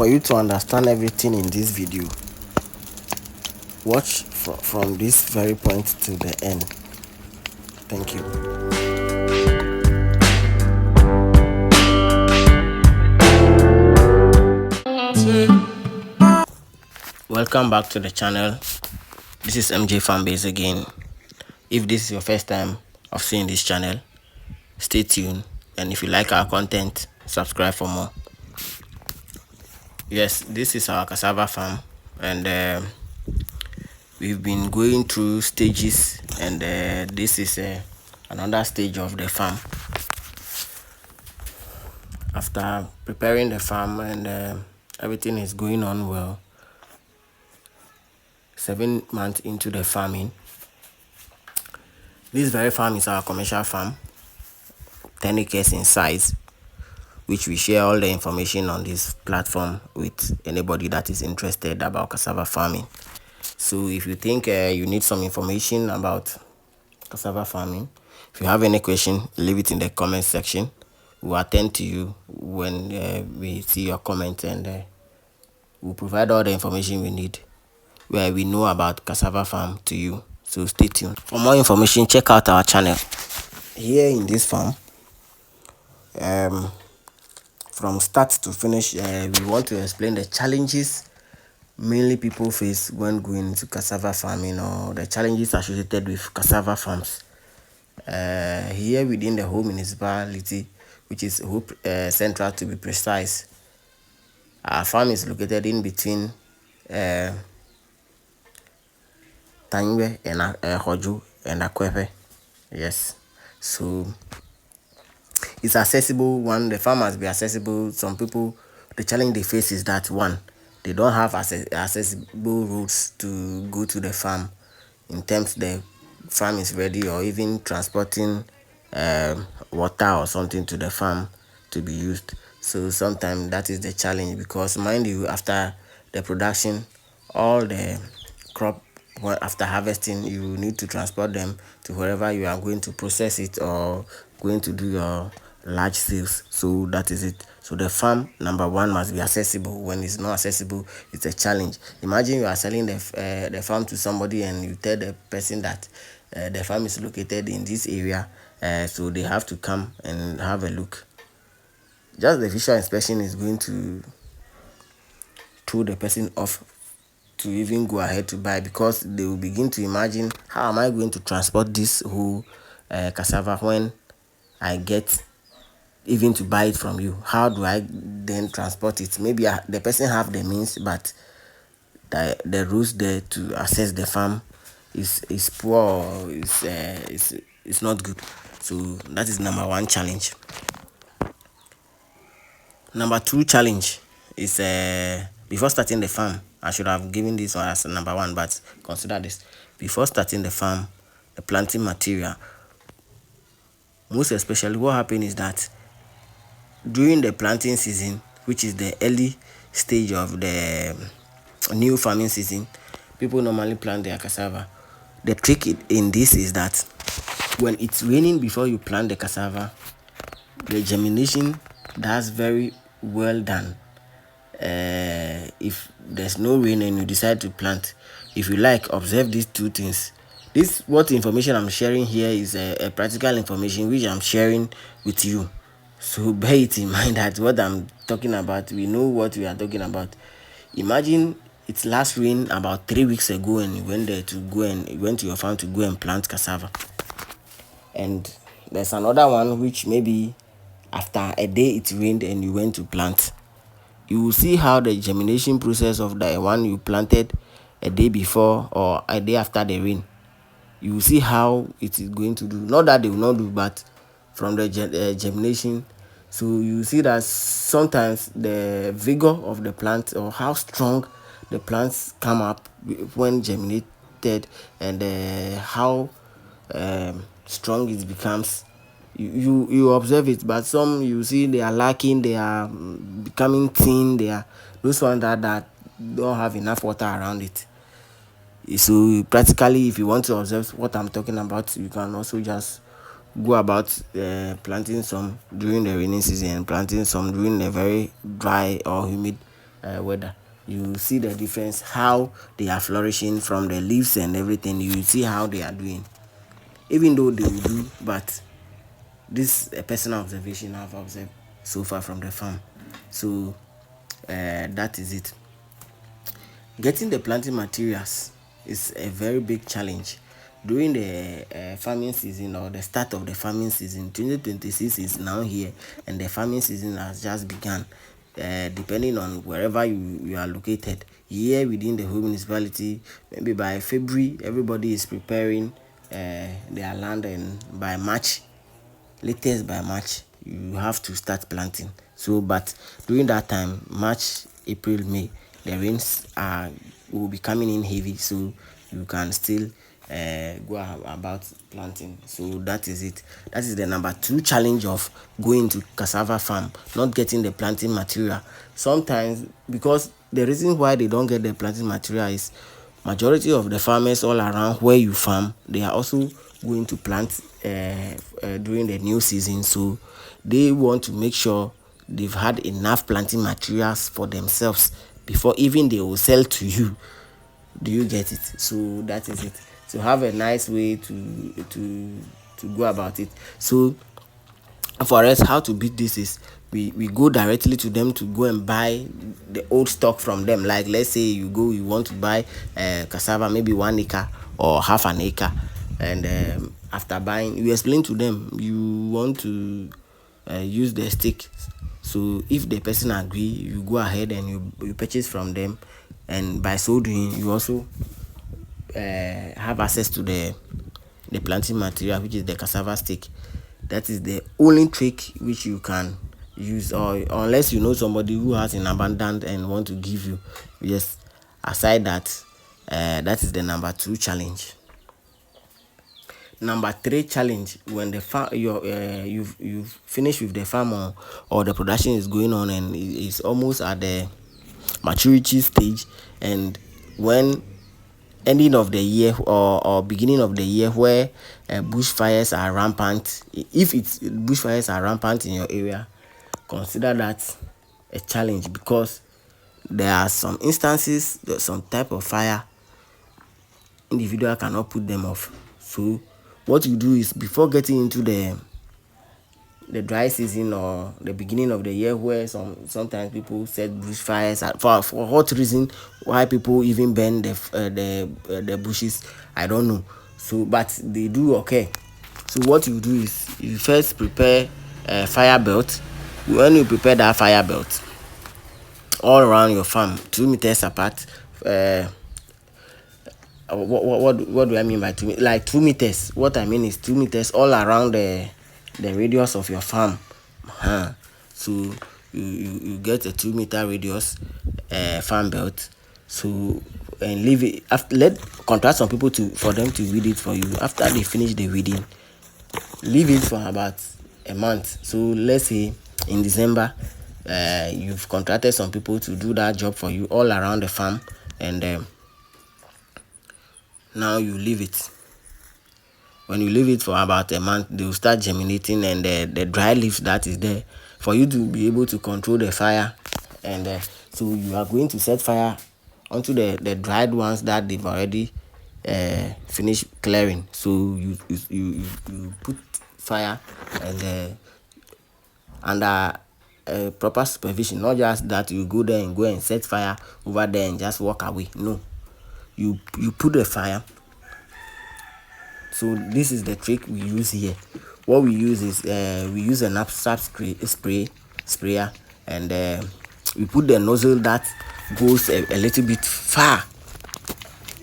For you to understand everything in this video, watch from this very point to the end. Thank you. Welcome back to the channel. This is MJ Fanbase again. If this is your first time of seeing this channel, stay tuned, and if you like our content, subscribe for more. Yes, this is our cassava farm, and we've been going through stages, and this is another stage of the farm. After preparing the farm and everything is going on well, 7 months into the farming, this very farm is our commercial farm, 10 acres in size, which we share all the information on this platform with anybody that is interested about cassava farming. So if you think you need some information about cassava farming, if you have any question, leave it in the comment section. We'll attend to you when we see your comment, and we'll provide all the information we need where we know about cassava farm to you. So stay tuned. For more information, check out our channel. Here in this farm, from start to finish, we want to explain the challenges mainly people face when going into cassava farming, or the challenges associated with cassava farms. Here within the whole municipality, which is Hope Central to be precise, our farm is located in between Tanywe and Hoju and Akwepe. Yes, so it's accessible. One, the farm must be accessible. Some people, the challenge they face is that, one, they don't have accessible routes to go to the farm in terms the farm is ready, or even transporting water or something to the farm to be used. So sometimes that is the challenge, because mind you, after the production, all the crop, after harvesting, you need to transport them to wherever you are going to process it or going to do your large sales. So that is it. So the farm, number one, must be accessible. When it's not accessible, it's a challenge. Imagine you are selling the farm to somebody, and you tell the person that the farm is located in this area, so they have to come and have a look. Just the visual inspection is going to throw the person off to even go ahead to buy, because they will begin to imagine, how am I going to transport this whole cassava when I get even to buy it from you? How do I then transport it? Maybe the person have the means, but the rules there to access the farm is poor, or is not good. So that is number one challenge. Number two challenge is before starting the farm. I should have given this one as number one, but consider this. Before starting the farm, the planting material, most especially what happens is that during the planting season, which is the early stage of the new farming season, people normally plant their cassava. The trick in this is that when it's raining before you plant the cassava, the germination that's very well done. If there's no rain and you decide to plant, if you like, observe these two things. This, what information I'm sharing here, is a practical information which I'm sharing with you. So bear it in mind that what I'm talking about, we know what we are talking about. Imagine it's last rain about 3 weeks ago, and you went there to go, and you went to your farm to go and plant cassava. And there's another one which maybe after a day it rained and you went to plant. You will see how the germination process of the one you planted a day before or a day after the rain, you will see how it is going to do. Not that they will not do, but from the germination. So you see that sometimes the vigor of the plant, or how strong the plants come up when germinated, and how strong it becomes, you observe it. But some, you see they are lacking, they are becoming thin, they are those ones that don't have enough water around it. So practically, if you want to observe what I'm talking about, you can also just go about planting some during the rainy season, and planting some during a very dry or humid weather. You see the difference, how they are flourishing from the leaves and everything. You see how they are doing, even though they will do, but this a personal observation I've observed so far from the farm. So that is it. Getting the planting materials is a very big challenge. During the farming season, or the start of the farming season, 2026 is now here, and the farming season has just begun. Depending on wherever you are located, here within the whole municipality, maybe by February, everybody is preparing their land, and by March, latest by March, you have to start planting. So but during that time, March, April, May, the rains are will be coming in heavy, so you can still go about planting. So that is it. That is the number two challenge of going to cassava farm, not getting the planting material. Sometimes, because the reason why they don't get the planting material is majority of the farmers all around where you farm, they are also going to plant during the new season. So they want to make sure they've had enough planting materials for themselves before even they will sell to you. Do you get it? So that is it. So have a nice way to go about it. So for us, how to beat this is we go directly to them to go and buy the old stock from them. Like, let's say you want to buy cassava, maybe 1 acre or half an acre, and after buying, you explain to them you want to use the stick. So if the person agree, you go ahead and you purchase from them, and by so doing, you also have access to the planting material, which is the cassava stick. That is the only trick which you can use, or unless you know somebody who has in abundance and want to give you. Yes, aside that, that is the number two challenge. Number three challenge, when the farm you've finished with the farm, or the production is going on and it's almost at the maturity stage, and when ending of the year, or beginning of the year, where bushfires are rampant. If it's bushfires are rampant in your area, consider that a challenge, because there are some instances, there's some type of fire individual cannot put them off. So what you do is, before getting into the dry season or the beginning of the year, where sometimes people set bushfires for what reason, why people even burn the bushes, I don't know. So but they do okay. So what you do is, you first prepare a fire belt. When you prepare that fire belt all around your farm, 2 meters apart, what do I mean by 2 meters? Like 2 meters. What I mean is 2 meters all around the radius of your farm. So you get a 2 meter radius farm belt. So, and leave it, contract some people for them to weed it for you. After they finish the weeding, leave it for about a month. So let's say in December, you've contracted some people to do that job for you all around the farm, and now you leave it. When you leave it for about a month, they will start germinating, and the dry leaves that is there, for you to be able to control the fire. And so you are going to set fire onto the dried ones that they've already finished clearing. So you put fire, and under proper supervision, not just that you go there and go and set fire over there and just walk away. No, you put the fire. So this is the trick we use here. What we use is, we use an abstract sprayer, and we put the nozzle that goes a little bit far.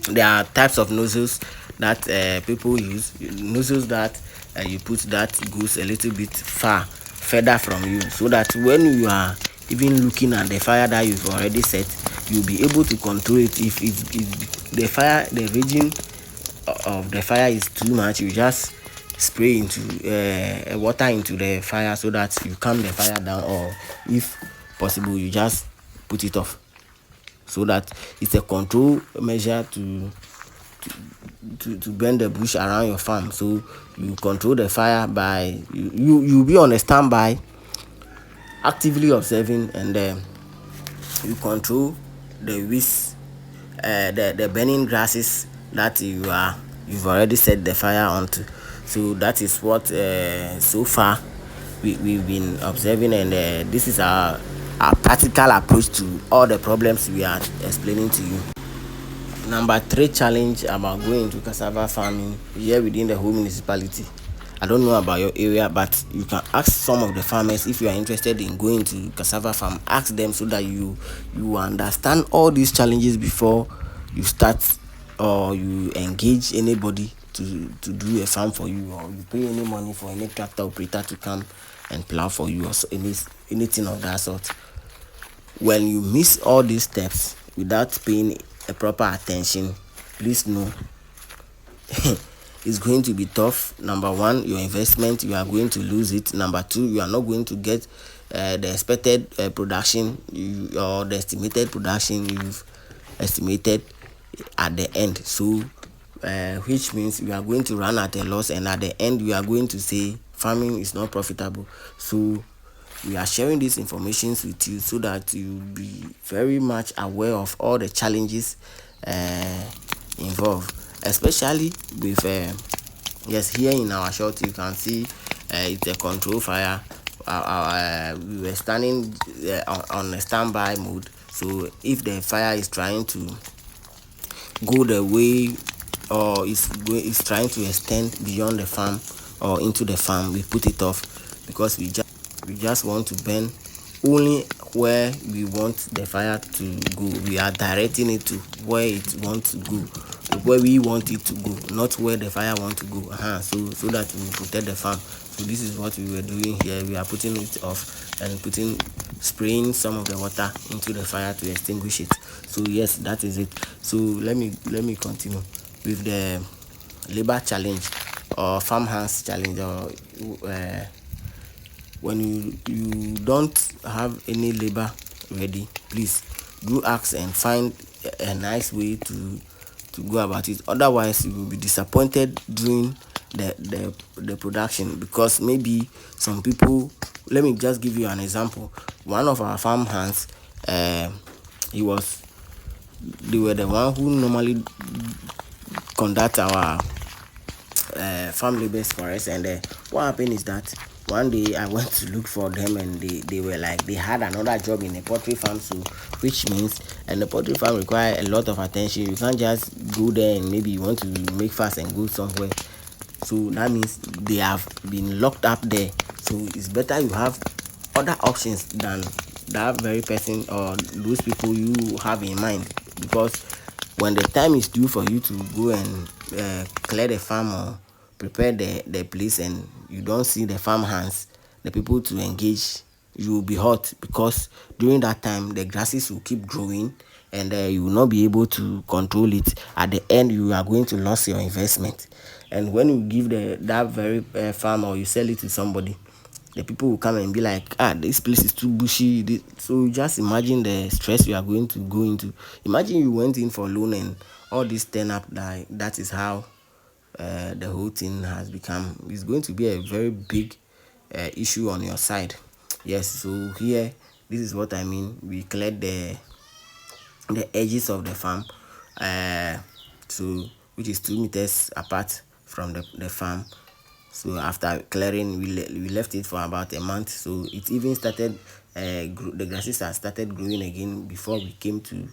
There are types of nozzles that people use, nozzles that you put that goes a little bit further from you, so that when you are even looking at the fire that you've already set, you'll be able to control it. If the fire, the raging of the fire is too much, you just spray into water into the fire, so that you calm the fire down, or if possible, you just put it off. So that it's a control measure to burn the bush around your farm. So you control the fire by you be on a standby, actively observing, and you control the weeds, the burning grasses that you've already set the fire onto. So that is what so far we've been observing, and this is our practical approach to all the problems we are explaining to you. Number three challenge about going into cassava farming here within the whole municipality. I don't know about your area, but you can ask some of the farmers if you are interested in going to cassava farm. Ask them so that you understand all these challenges before you start, or you engage anybody to do a farm for you, or you pay any money for any tractor operator to come and plow for you, or so, anything of that sort. When you miss all these steps without paying a proper attention, please know it's going to be tough. Number one, your investment, you are going to lose it. Number two, you are not going to get the expected production, or the estimated production you've estimated at the end. So which means you are going to run at a loss, and at the end you are going to say farming is not profitable. So we are sharing these informations with you so that you be very much aware of all the challenges involved, especially with yes, here in our shot you can see it's a control fire. We were standing on a standby mode, so if the fire is trying to go the way, or is trying to extend beyond the farm or into the farm, we put it off, because we just want to burn only where we want the fire to go. We are directing it to where it wants to go, where we want it to go, not where the fire want to go. So that we protect the farm. So this is what we were doing here. We are putting it off and spraying some of the water into the fire to extinguish it. So yes, that is it. So let me continue with the labor challenge, or farm hands challenge, or when you don't have any labor ready, please do ask and find a nice way to go about it. Otherwise you will be disappointed during the production, because maybe some people, let me just give you an example. One of our farm hands, he was they were the one who normally conduct our farm labors for us. And what happened is that one day I went to look for them, and they were like, they had another job in a poultry farm. So which means, and the poultry farm require a lot of attention. You can't just go there and maybe you want to make fast and go somewhere. So that means they have been locked up there. So it's better you have other options than that very person or those people you have in mind, because when the time is due for you to go and clear the farm or prepare the place, and you don't see the farm hands, the people to engage, you will be hot, because during that time the grasses will keep growing, and you will not be able to control it. At the end you are going to lose your investment. And when you give that very farm, or you sell it to somebody, the people will come and be like, this place is too bushy. So just imagine the stress you are going to go into. Imagine you went in for loan and all this turn up. That is how the whole thing has become. It's going to be a very big issue on your side. Yes, so here, this is what I mean. We cleared the edges of the farm, so which is 2 meters apart from the farm. So after clearing, we left it for about a month. So it even started, the grasses have started growing again before we came to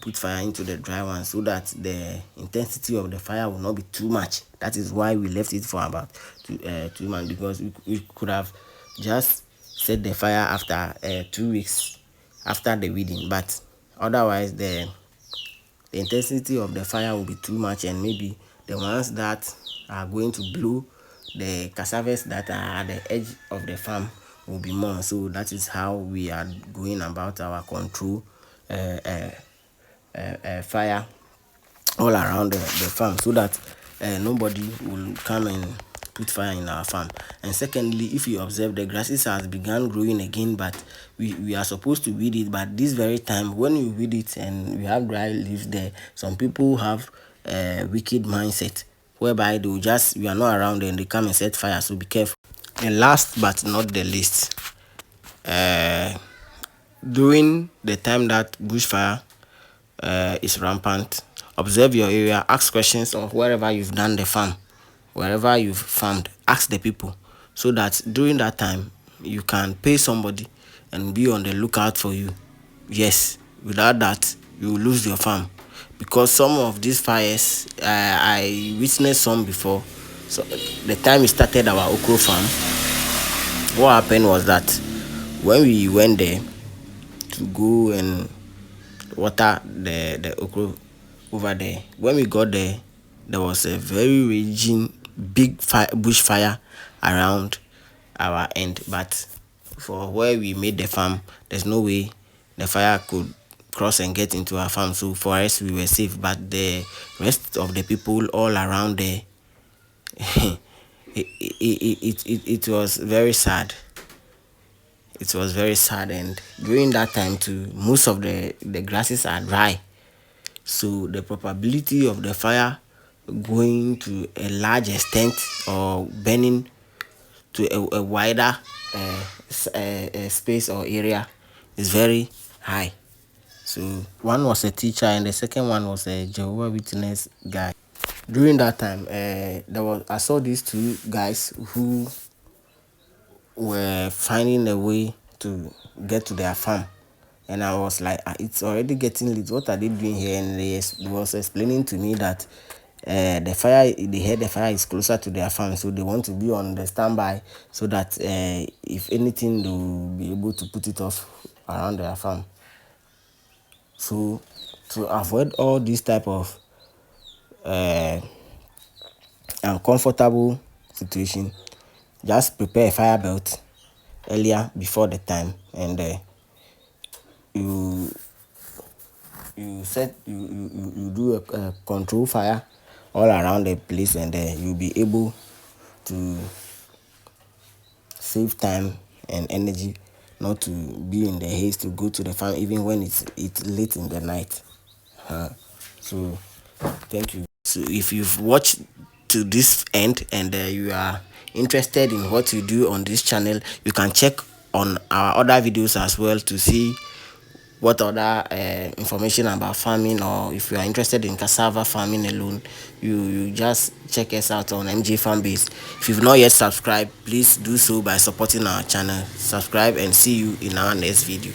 put fire into the dry one, so that the intensity of the fire will not be too much. That is why we left it for about 2 months, because we could have just set the fire after 2 weeks after the weeding, but otherwise the intensity of the fire will be too much, and maybe the ones that are going to blow the cassavas that are at the edge of the farm will be more. So that is how we are going about our control fire all around the farm, so that nobody will come and put fire in our farm. And secondly, if you observe, the grasses has begun growing again, but we are supposed to weed it. But this very time, when you weed it and we have dry leaves there, some people have a wicked mindset, whereby they will just, you are not around and they come and set fire. So be careful. And last but not the least, during the time that bushfire is rampant, observe your area, ask questions on wherever you've done the farm, wherever you've farmed, ask the people, so that during that time you can pay somebody and be on the lookout for you. Yes, without that you will lose your farm, because some of these fires, I witnessed some before. So the time we started our okra farm, what happened was that when we went there to go and water the okra over there, when we got there, there was a very raging big bushfire around our end. But for where we made the farm, there's no way the fire could cross and get into our farm. So for us, we were safe. But the rest of the people all around there, it was very sad. It was very sad. And during that time too, most of the grasses are dry, so the probability of the fire going to a large extent or burning to a wider space or area is very high. So one was a teacher and the second one was a Jehovah Witness guy. During that time, I saw these two guys who were finding a way to get to their farm, and I was like, "Ah, it's already getting late. What are they doing here?" And they was explaining to me that the fire, they heard the fire is closer to their farm, so they want to be on the standby, so that if anything, they will be able to put it off around their farm. So to avoid all these type of uh, uncomfortable situation, just prepare a fire belt earlier before the time, and you you do a control fire all around the place, and you'll be able to save time and energy, not to be in the haste to go to the farm even when it's late in the night. So thank you. So if you've watched to this end, and you are interested in what we do on this channel, you can check on our other videos as well to see what other information about farming, or if you are interested in cassava farming alone, you just check us out on MJ Farm Base. If you've not yet subscribed, please do so by supporting our channel. Subscribe, and see you in our next video.